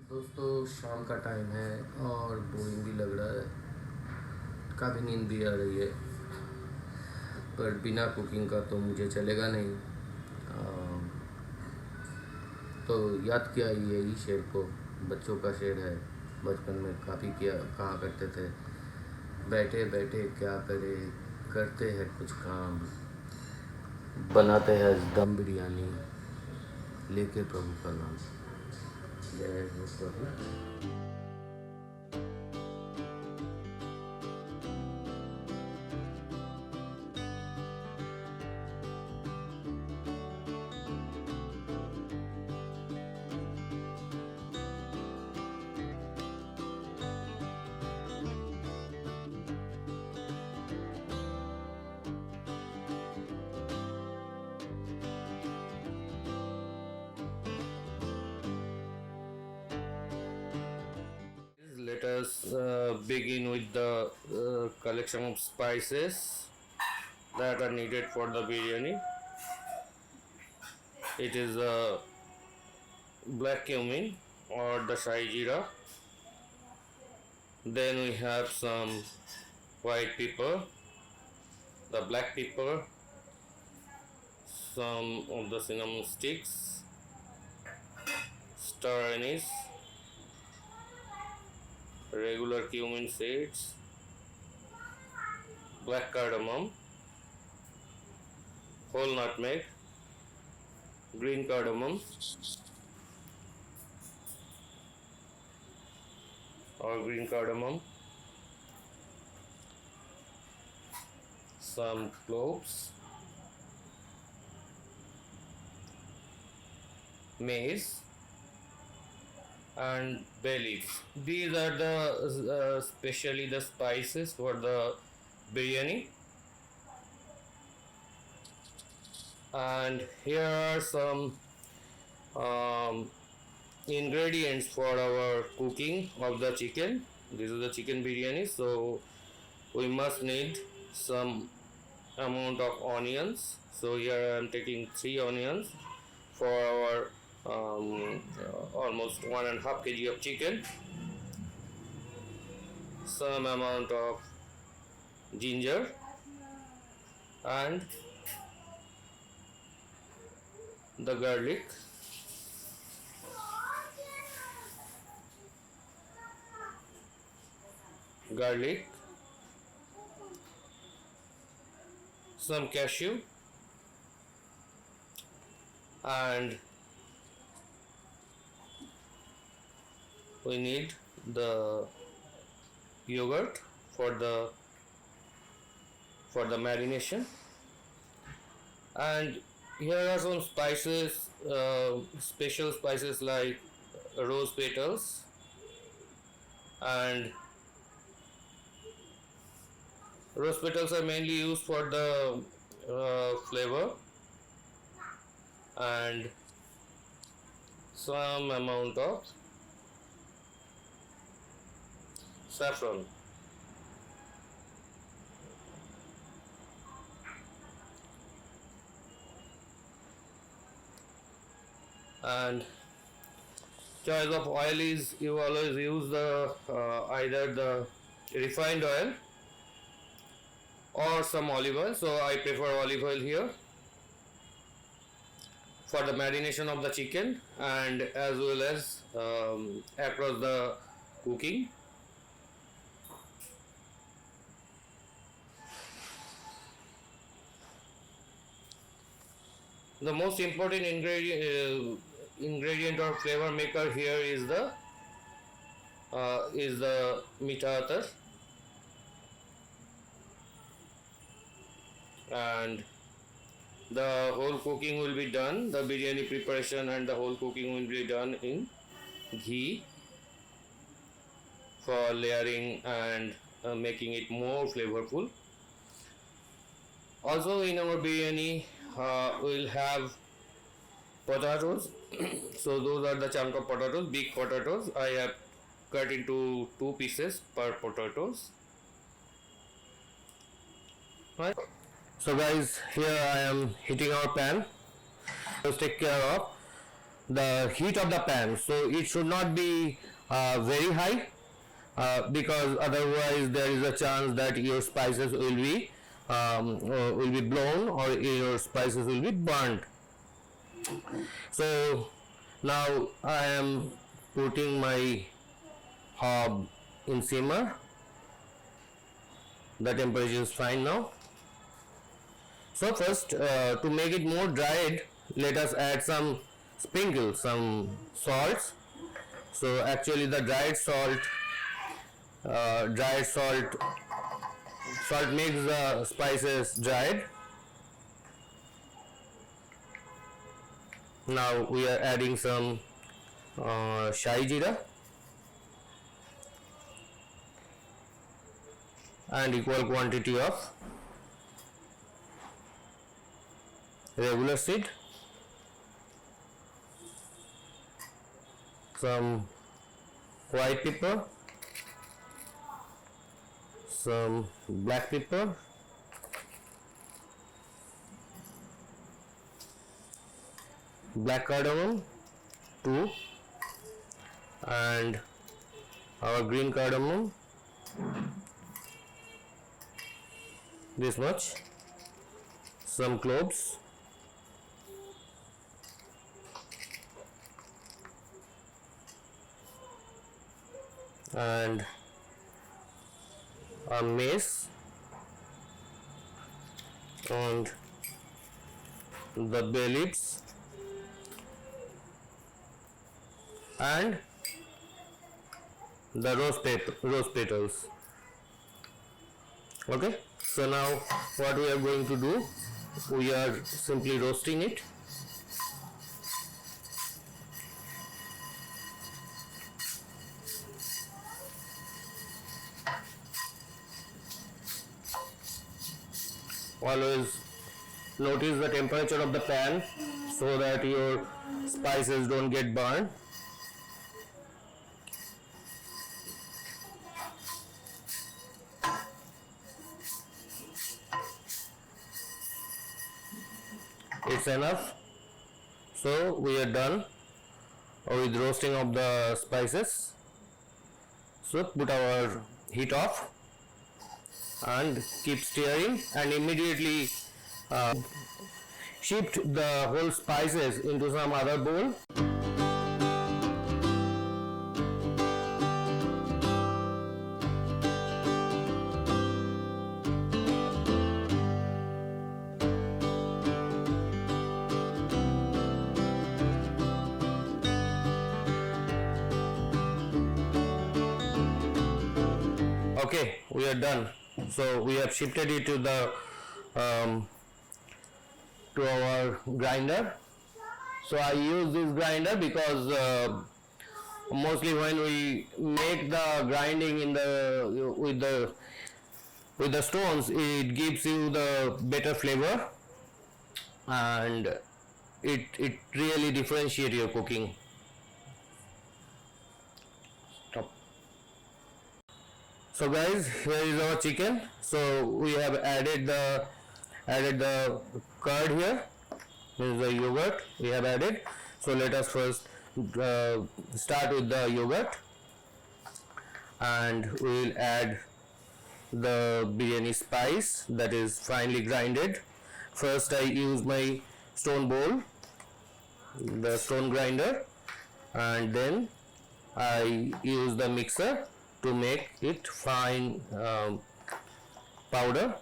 दोस्तों शाम का टाइम है और बोरिंग भी लग रहा है, काफ़ी नींद भी आ रही है, पर बिना कुकिंग का तो मुझे चलेगा नहीं। तो याद किया यही शेर को, बच्चों का शेर है। बचपन में काफ़ी किया कहा करते थे, बैठे बैठे क्या करे, करते हैं कुछ काम, बनाते हैं दम बिरयानी, लेके प्रभु का नाम। जय हो प्रभु। Let us begin with the collection of spices that are needed for the biryani. It is black cumin or the shai jeera. Then we have some white pepper, the black pepper, some of the cinnamon sticks, star anise, regular cumin seeds, black cardamom, whole nutmeg, green cardamom or green cardamom, some cloves, mace, and bay leaves. These are the specially the spices for the biryani. And here are some um, ingredients for our cooking of the chicken. This is the chicken biryani, so we must need some amount of onions. So here I am taking 3 onions for our almost 1.5 kg of chicken. Some amount of ginger and the garlic, some cashew, and we need the yogurt for the marination. And here are some spices, special spices like rose petals, and rose petals are mainly used for the flavor, and some amount of saffron. And choice of oil is, you always use the either the refined oil or some olive oil, so I prefer olive oil here for the marination of the chicken and as well as across the cooking. The most important ingredient or flavor maker here is the meetha atar, and the whole cooking will be done, the biryani preparation and the whole cooking will be done in ghee for layering and making it more flavorful. Also in our biryani we'll have potatoes. So those are the chunk of potatoes, big potatoes. I have cut into 2 pieces per potatoes. Right. So guys, here I am heating our pan. Just take care of. the heat of the pan. So it should not be very high, because otherwise there is a chance that your spices will be blown, or your spices will be burnt. So now I am putting my hob in simmer. The temperature is fine now. So first, to make it more dried, let us add some sprinkles, some salts. So actually the dried salt makes the spices dried. Now we are adding some Shai Jeera and equal quantity of regular seed, some white pepper, some black pepper, black cardamom 2, and our green cardamom this much, some cloves, and a mace, and the bay leaves, and the rose petals. Okay, so now what we are going to do, we are simply roasting it. Always notice the temperature of the pan so that your spices don't get burned. It's enough. So we are done with roasting of the spices. So put our heat off and keep stirring, and immediately shift the whole spices into some other bowl. Okay, we are done. So we have shifted it to the to our grinder. So I use this grinder because mostly when we make the grinding in the with the stones, it gives you the better flavor, and it really differentiates your cooking. Stop. So guys, here is our chicken. So we have added the curd here. This is the yogurt we have added. So let us first start with the yogurt, and we will add the biryani spice that is finely grinded. First I use my stone bowl, the stone grinder, and then I use the mixer to make it fine powder.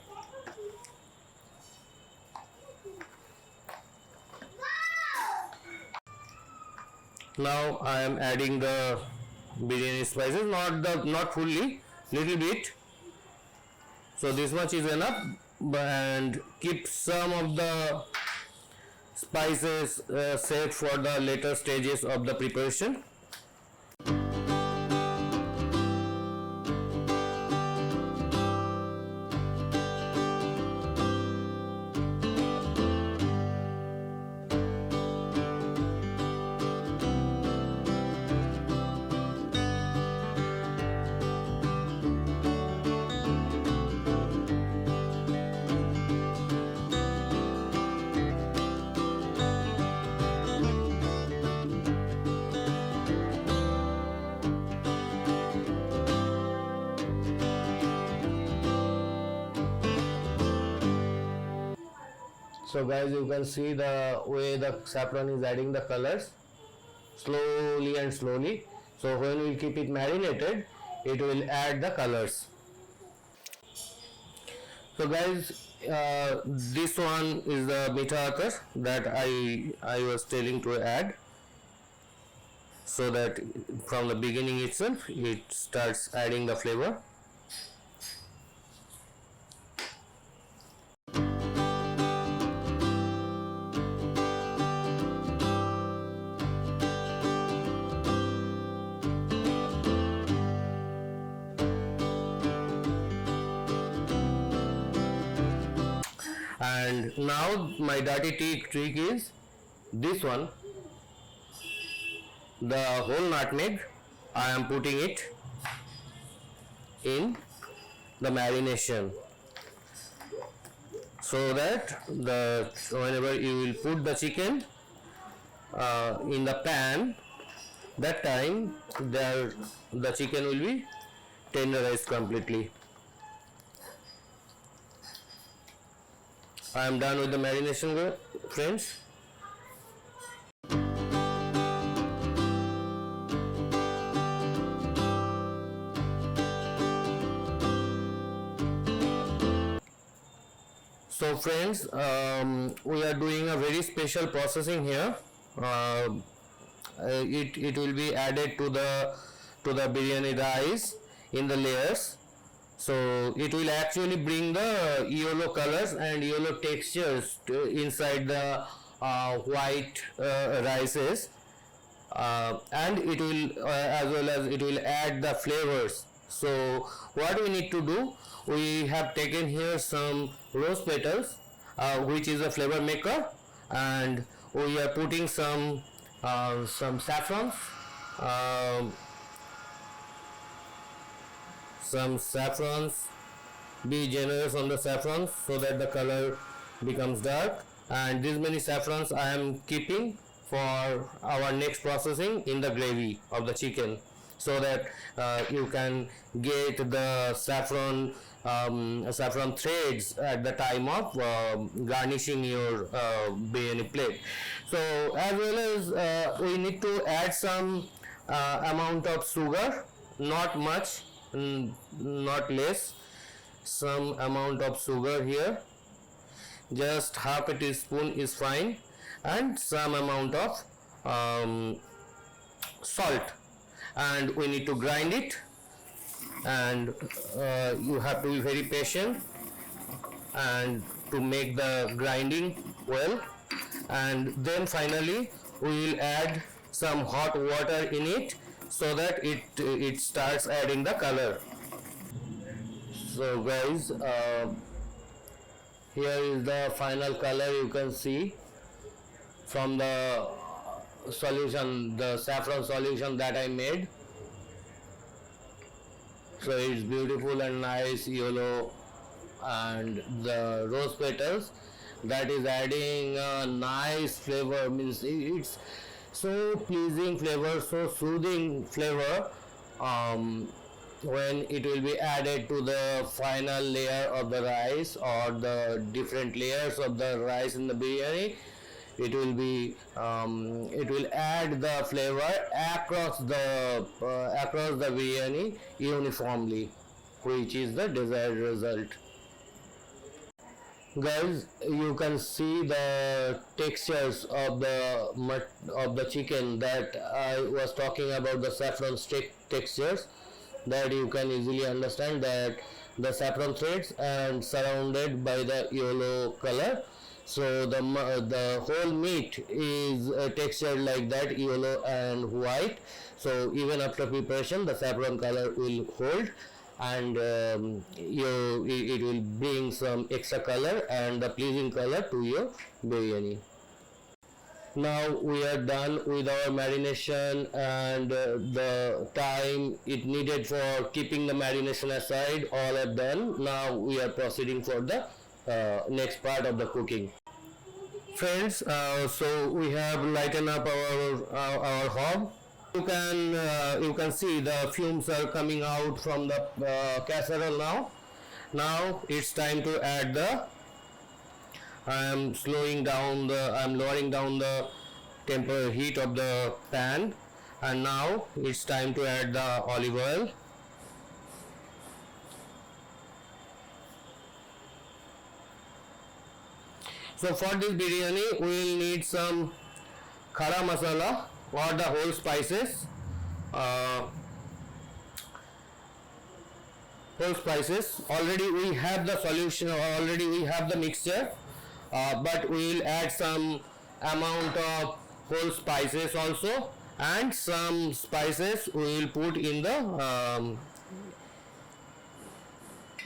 Now I am adding the biryani spices, not fully, little bit. So this much is enough, and keep some of the spices saved for the later stages of the preparation. So guys, you can see the way the saffron is adding the colors slowly and slowly. So when we keep it marinated, it will add the colors. So guys, this one is the meetha atar that I was telling to add, so that from the beginning itself it starts adding the flavor. And now my dirty trick is this one, the whole nutmeg. I am putting it in the marination, so that whenever you will put the chicken in the pan, that time the chicken will be tenderized completely. I am done with the marination, friends. So friends, we are doing a very special processing here. It will be added to the biryani rice in the layers. So it will actually bring the yellow colors and yellow textures inside the white rices, and it will as well as it will add the flavors. So what we need to do, we have taken here some rose petals, which is a flavor maker, and we are putting some saffrons, be generous on the saffrons so that the color becomes dark. And these many saffrons I am keeping for our next processing in the gravy of the chicken, so that you can get the saffron threads at the time of garnishing your biryani plate. So as well as we need to add some amount of sugar, not much, not less, some amount of sugar here, just half a teaspoon is fine, and some amount of salt, and we need to grind it, and you have to be very patient and to make the grinding well. And then finally we will add some hot water in it, so that it starts adding the color. So guys, here is the final color. You can see from the solution, the saffron solution that I made. So it's beautiful and nice yellow, and the rose petals, that is adding a nice flavor, means it's so pleasing flavor, so soothing flavor when it will be added to the final layer of the rice, or the different layers of the rice in the biryani. It will be it will add the flavor across the biryani uniformly, which is the desired result. Guys, you can see the textures of the chicken that I was talking about, the saffron textures, that you can easily understand that the saffron threads and surrounded by the yellow color. So the whole meat is textured like that, yellow and white. So even after preparation, the saffron color will hold, and it will bring some extra color and the pleasing color to your biryani. Now we are done with our marination, and the time it needed for keeping the marination aside, all are done. Now we are proceeding for the next part of the cooking. Friends, so we have lightened up our hob. You can see the fumes are coming out from the casserole now. Now it's time to add the I'm lowering down the heat of the pan, and now it's time to add the olive oil. So for this biryani we will need some khara masala or the whole spices. Uh, Already we have the solution, already we have the mixture, but we will add some amount of whole spices also, and some spices we will put in the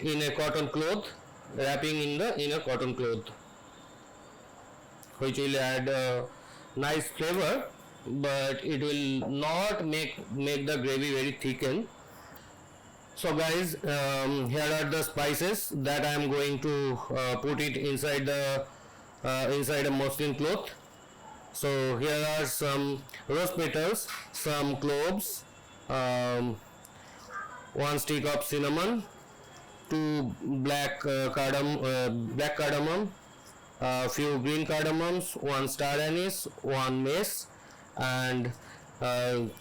in a cotton cloth, wrapping in a cotton cloth, which will add nice flavor, but it will not make the gravy very thickened. So guys, here are the spices that I am going to put it inside the inside a muslin cloth. So here are some rose petals, some cloves, one stick of cinnamon, two black cardamom, a few green cardamoms, one star anise, one mace, and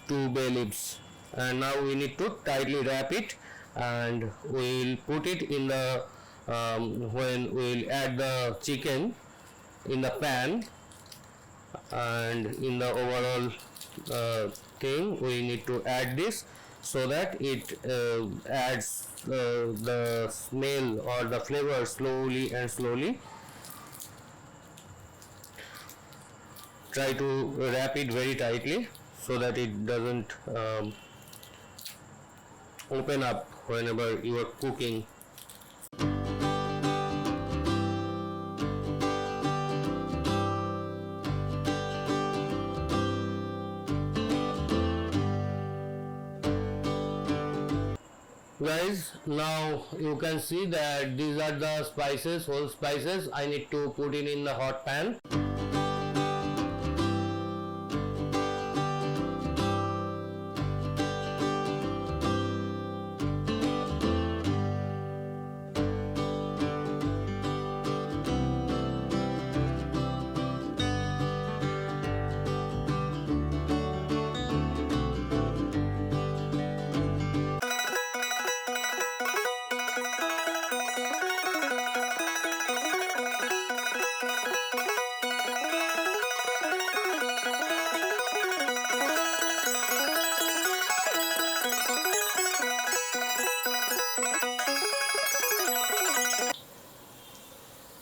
two bay leaves. And now we need to tightly wrap it, and we'll put it in the when we'll add the chicken in the pan, and in the overall thing we need to add this, so that it adds the smell or the flavor slowly and slowly. Try to wrap it very tightly so that it doesn't open up whenever you are cooking. Guys, now you can see that these are the spices, whole spices. I need to put it in the hot pan.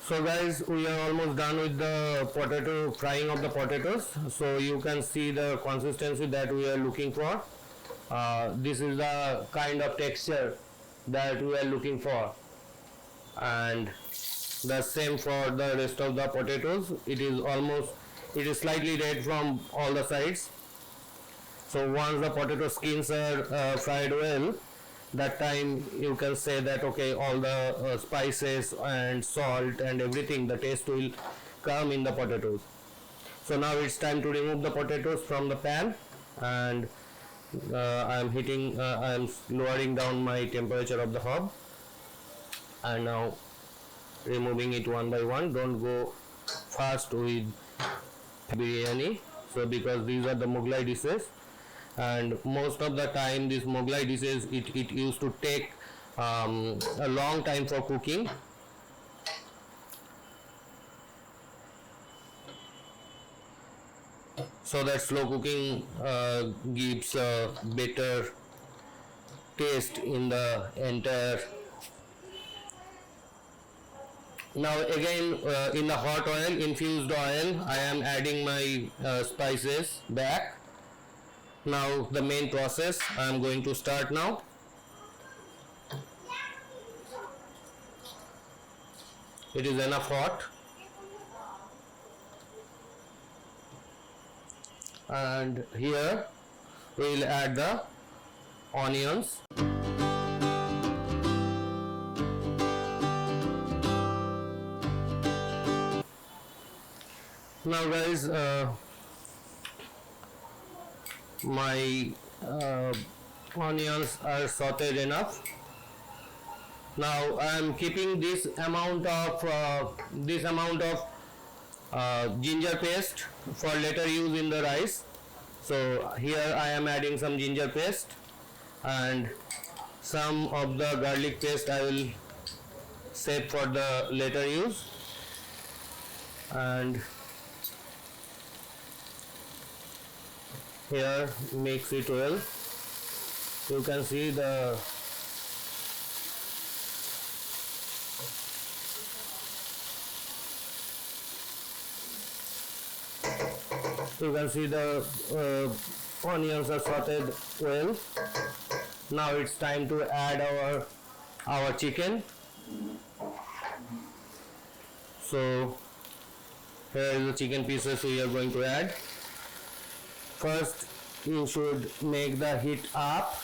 So guys, we are almost done with the frying of the potatoes. So you can see the consistency that we are looking for. This is the kind of texture that we are looking for, and the same for the rest of the potatoes. It is slightly red from all the sides. So once the potato skins are fried well, that time you can say that okay, all the spices and salt and everything, the taste will come in the potatoes. So now it's time to remove the potatoes from the pan, and I am lowering down my temperature of the hob, and now removing it one by one. Don't go fast with biryani, so because these are the Mughlai dishes, and most of the time these Mughlai dishes it used to take a long time for cooking. So that slow cooking gives a better taste in the entire. Now again in the hot oil, infused oil, I am adding my spices back. Now the main process I am going to start now. It is enough hot, and here we will add the onions. Now guys, my onions are sauteed enough. Now I am keeping this amount of ginger paste for later use in the rice. So here I am adding some ginger paste, and some of the garlic paste I will save for the later use. And here mix it well. You can see the onions are sauteed well. Now it's time to add our chicken. So here is the chicken pieces we are going to add. First you should make the heat up.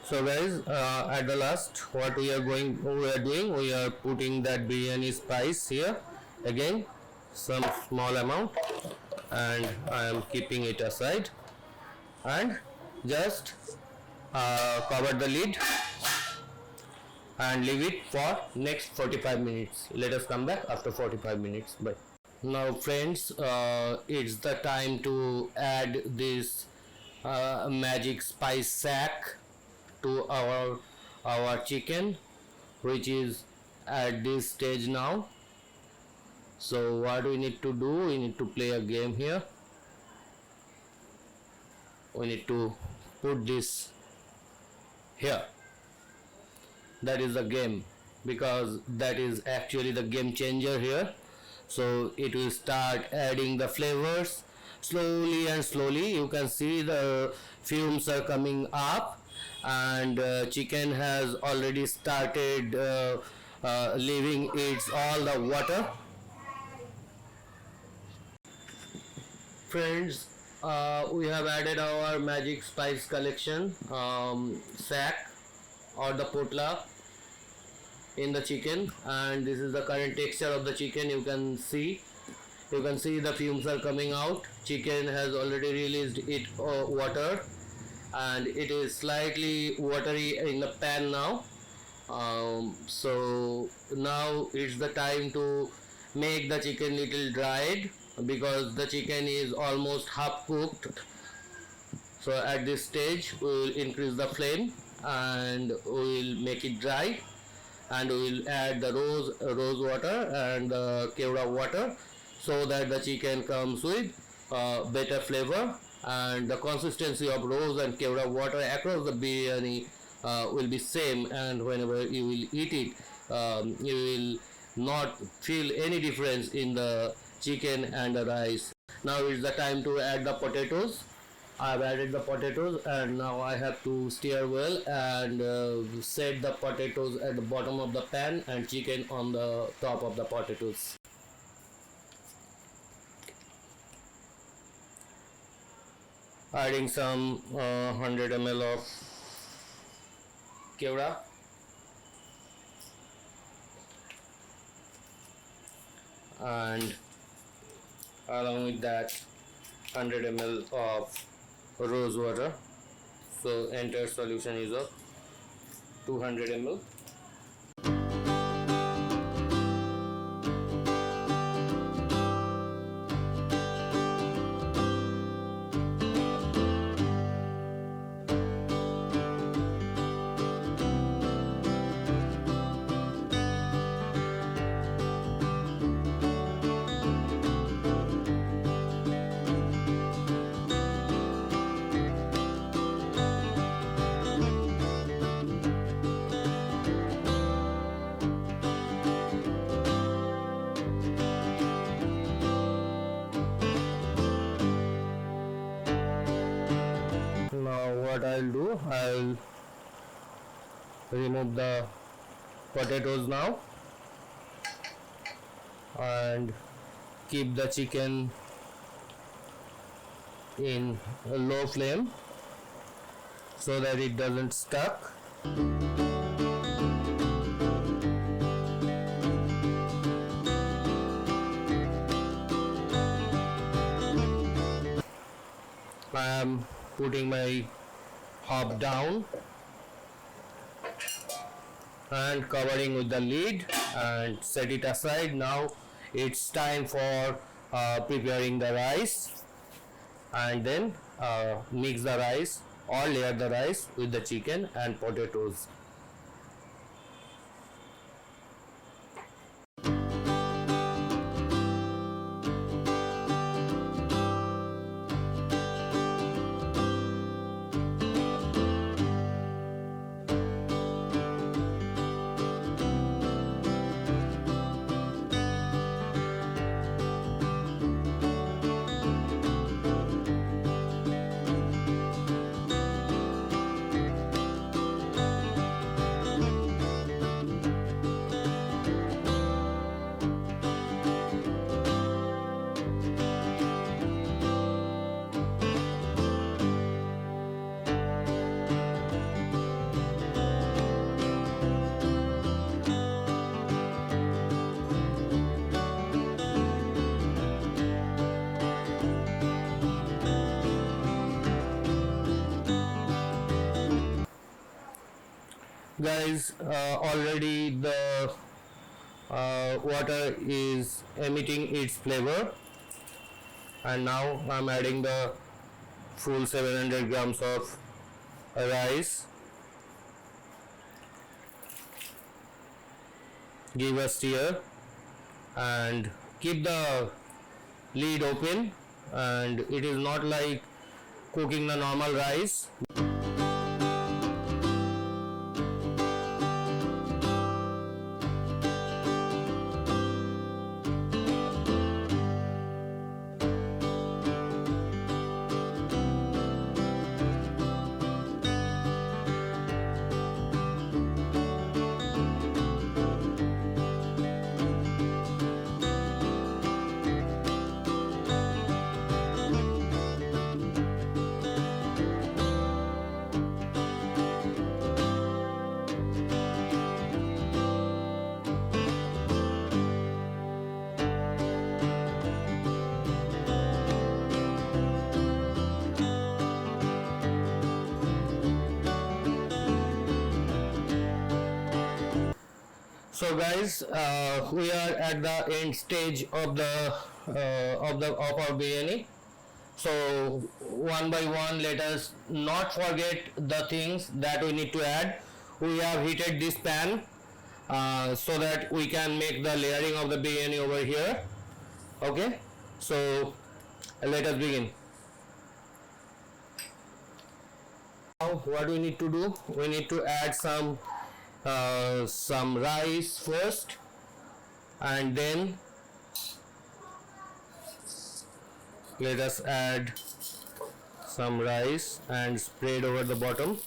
So guys, at the last, what we are doing, we are putting that biryani spice here again, some small amount, and I am keeping it aside, and just cover the lid and leave it for next 45 minutes. Let us come back after 45 minutes. Bye. Now friends, it's the time to add this magic spice sack to our chicken, which is at this stage now. So what we need to do, we need to play a game here. We need to put this here. That is the game, because that is actually the game changer here. So it will start adding the flavors slowly and slowly. You can see the fumes are coming up, and chicken has already started leaving its all the water. Friends, we have added our magic spice collection sack or the potla in the chicken, and this is the current texture of the chicken. You can see the fumes are coming out. Chicken has already released its water, and it is slightly watery in the pan now. So now it's the time to make the chicken little dried, because the chicken is almost half cooked. So at this stage we will increase the flame and we will make it dry, and we will add the rose water and the kevra water, so that the chicken comes with better flavor, and the consistency of rose and kevra water across the biryani will be same, and whenever you will eat it, you will not feel any difference in the chicken and the rice. Now is the time to add the potatoes. I have added the potatoes, and now I have to stir well and set the potatoes at the bottom of the pan and chicken on the top of the potatoes. Adding some 100 ml of kevra, and along with that 100 ml of rose water. So entire solution is of 200 ml. I'll remove the potatoes now and keep the chicken in a low flame so that it doesn't stuck. I am putting my hob down and covering with the lid and set it aside. Now it's time for preparing the rice, and then mix the rice or layer the rice with the chicken and potatoes. Guys, already the water is emitting its flavor, and now I'm adding the full 700 grams of rice. Give a stir and keep the lid open, and it is not like cooking the normal rice. So guys, we are at the end stage of our biryani. So one by one, let us not forget the things that we need to add. We have heated this pan so that we can make the layering of the biryani over here. Okay, so let us begin. Now what we need to do, we need to add some rice first, and then let us add some rice and spread over the bottom.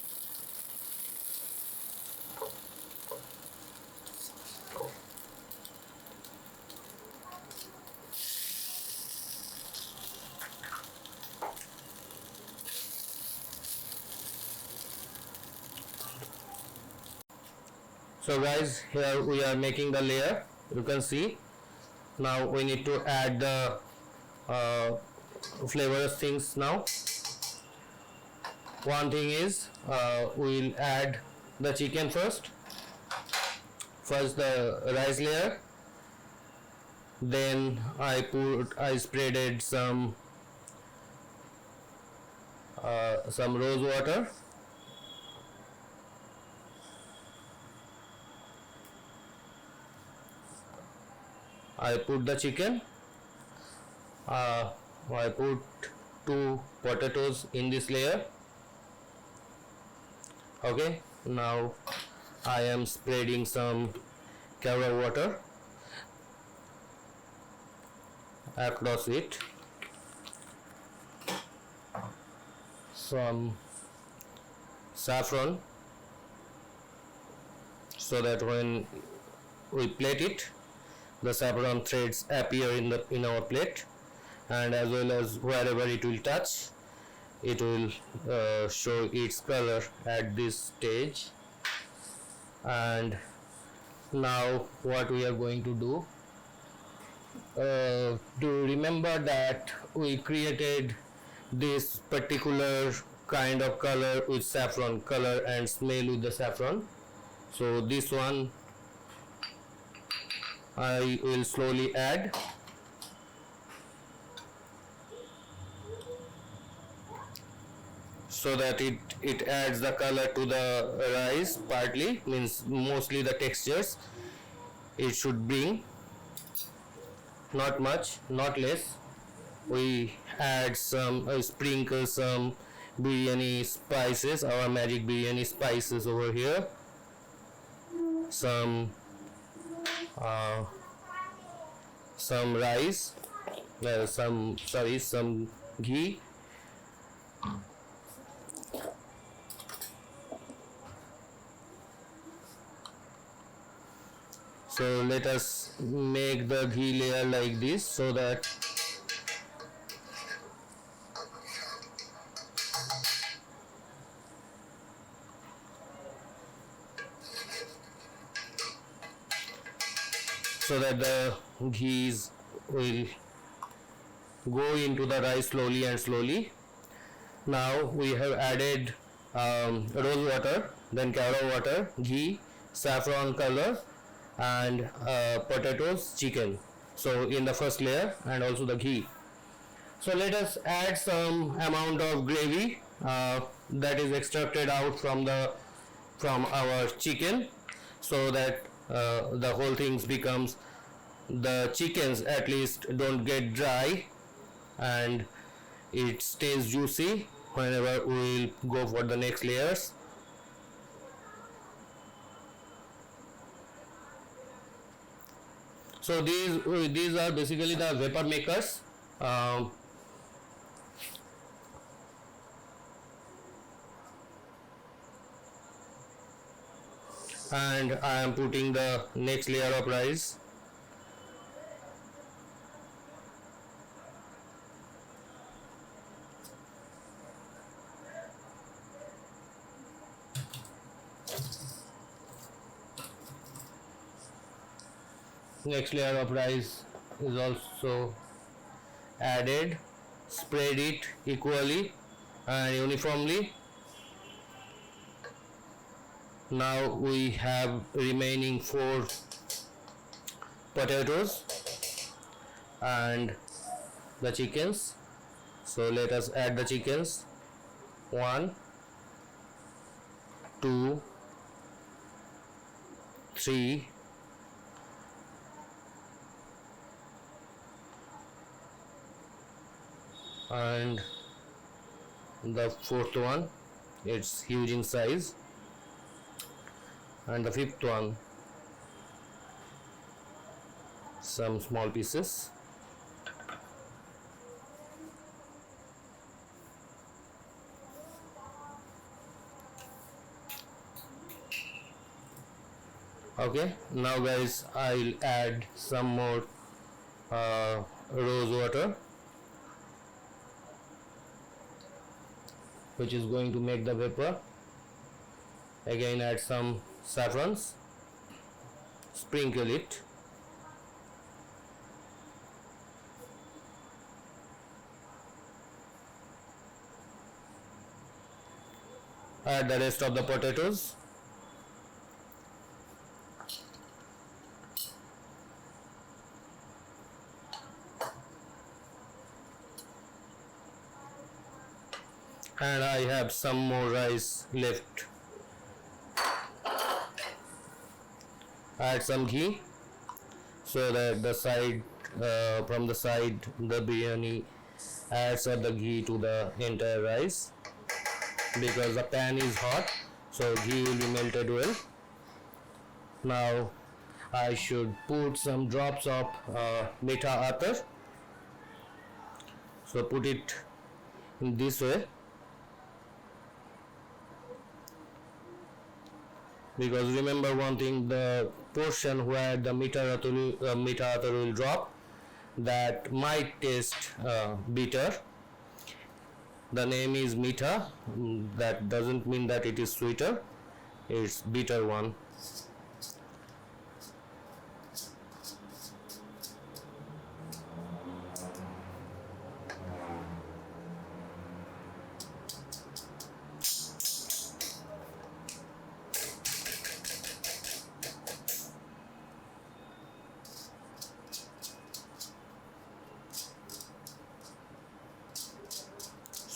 So guys, here we are making the layer, you can see. Now we need to add the flavorous things now. One thing is, we will add the chicken first. First the rice layer, then I spreaded some rose water. I put the chicken. I put 2 potatoes in this layer. Okay, now I am spreading some carrot water across it, some saffron, so that when we plate it, the saffron threads appear in our plate, and as well as wherever it will touch, it will show its color at this stage. And now what we are going to do, to remember that we created this particular kind of color with saffron, color and smell with the saffron. So this one I will slowly add. So that it adds the color to the rice, partly, means mostly the textures it should bring, not much, not less. We add some, sprinkle some biryani spices, our magic biryani spices over here, some rice, some ghee. So let us make the ghee layer like this, so that the ghees will go into the rice slowly and slowly. Now we have added rose water, then carrot water, ghee, saffron color, and potatoes, chicken, so in the first layer, and also the ghee. So let us add some amount of gravy that is extracted out from our chicken, so that the whole things becomes, the chickens at least don't get dry, and it stays juicy whenever we will go for the next layers. So these are basically the vapor makers. And I am putting the next layer of rice. Next layer of rice is also added. Spread it equally and uniformly. Now we have remaining 4 potatoes and the chickens. So let us add the chickens. 1, 2, 3, and the 4th one, it's huge in size, and the 5th one, some small pieces. Okay, now guys, I'll add some more rose water, which is going to make the vapor. Again, add some saffrons, sprinkle it, add the rest of the potatoes, and I have some more rice left. Add some ghee, so that the side, from the side, the biryani adds up the ghee to the entire rice, because the pan is hot, so ghee will be melted well. Now I should put some drops of meetha atar, so put it in this way. because remember one thing, the portion where the meter will drop, that might taste bitter. The name is Mita. That doesn't mean that it is sweeter. It's bitter one.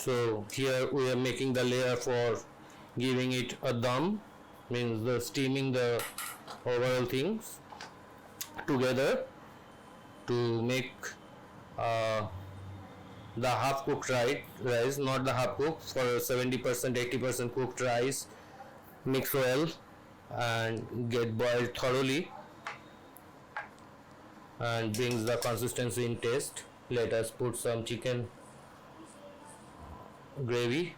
So here we are making the layer for giving it a dum, means the steaming the overall things together to make the half cooked rice, not the half cooked, for 70% 80% cooked rice, mix well and get boiled thoroughly and brings the consistency in taste. Let us put some chicken gravy.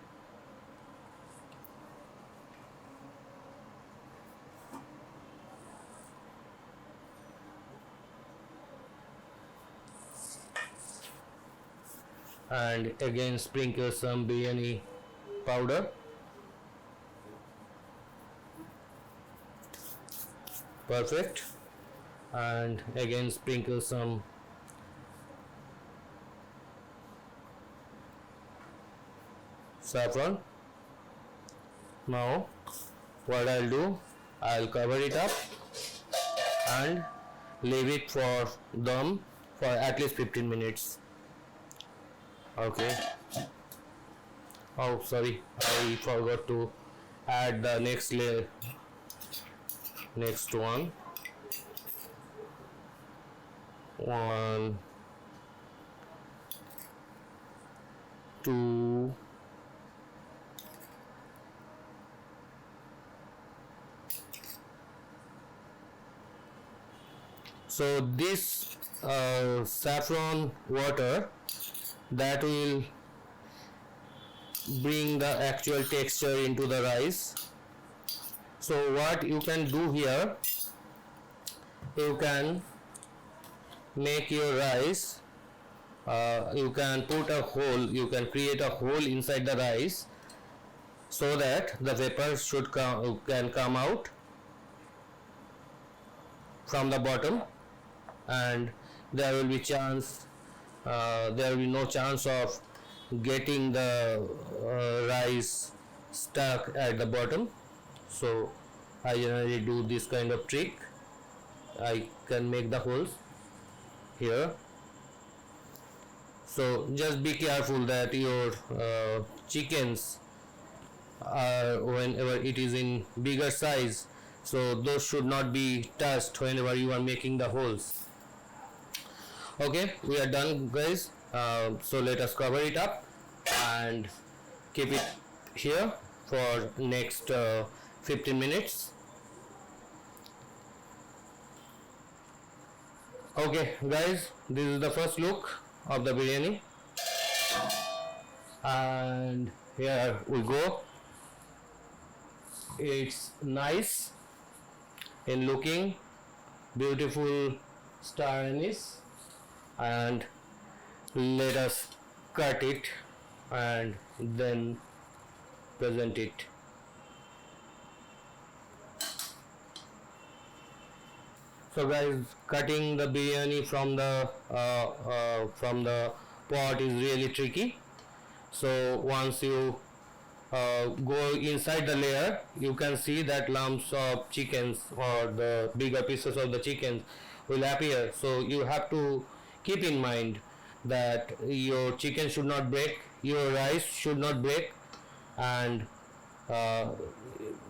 And again sprinkle some biryani powder. Perfect. And again sprinkle some saffron. Now what I'll do, I'll cover it up and leave it for dum for at least 15 minutes. Okay. Oh, sorry, I forgot to add the next layer. Next one. One, two, so this saffron water, that will bring the actual texture into the rice. So what you can do here, you can make your rice, you can put a hole, you can create a hole inside the rice so that the vapor can come out from the bottom, and there will be no chance of getting the rice stuck at the bottom. So I generally do this kind of trick. I can make the holes here. So just be careful that your chickens are, whenever it is in bigger size, so those should not be touched whenever you are making the holes. Okay, we are done, guys. So let us cover it up and keep it here for next 15 minutes. Okay guys, this is the first look of the biryani, and here we go. It's nice in looking, beautiful star anise, and let us cut it and then present it. So guys, cutting the biryani from the pot is really tricky. So once you go inside the layer, you can see that lumps of chickens or the bigger pieces of the chickens will appear. So you have to keep in mind that your chicken should not break, your rice should not break, and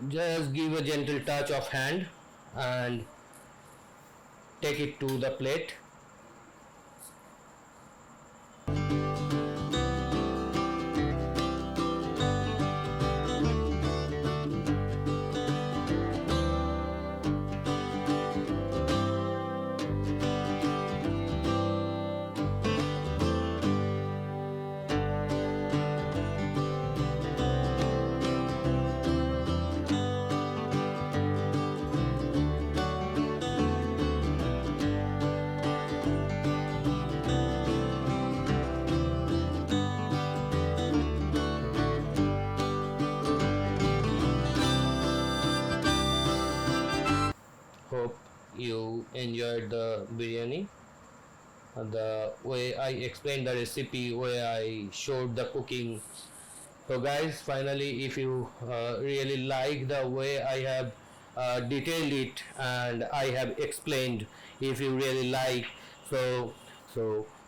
just give a gentle touch of hand and take it to the plate. Hope you enjoyed the biryani. The way I explained the recipe, way I showed the cooking. So guys, finally, if you really like the way I have detailed it and I have explained, if you really like, so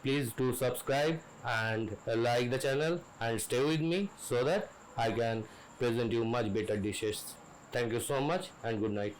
please do subscribe and like the channel and stay with me so that I can present you much better dishes. Thank you so much and good night.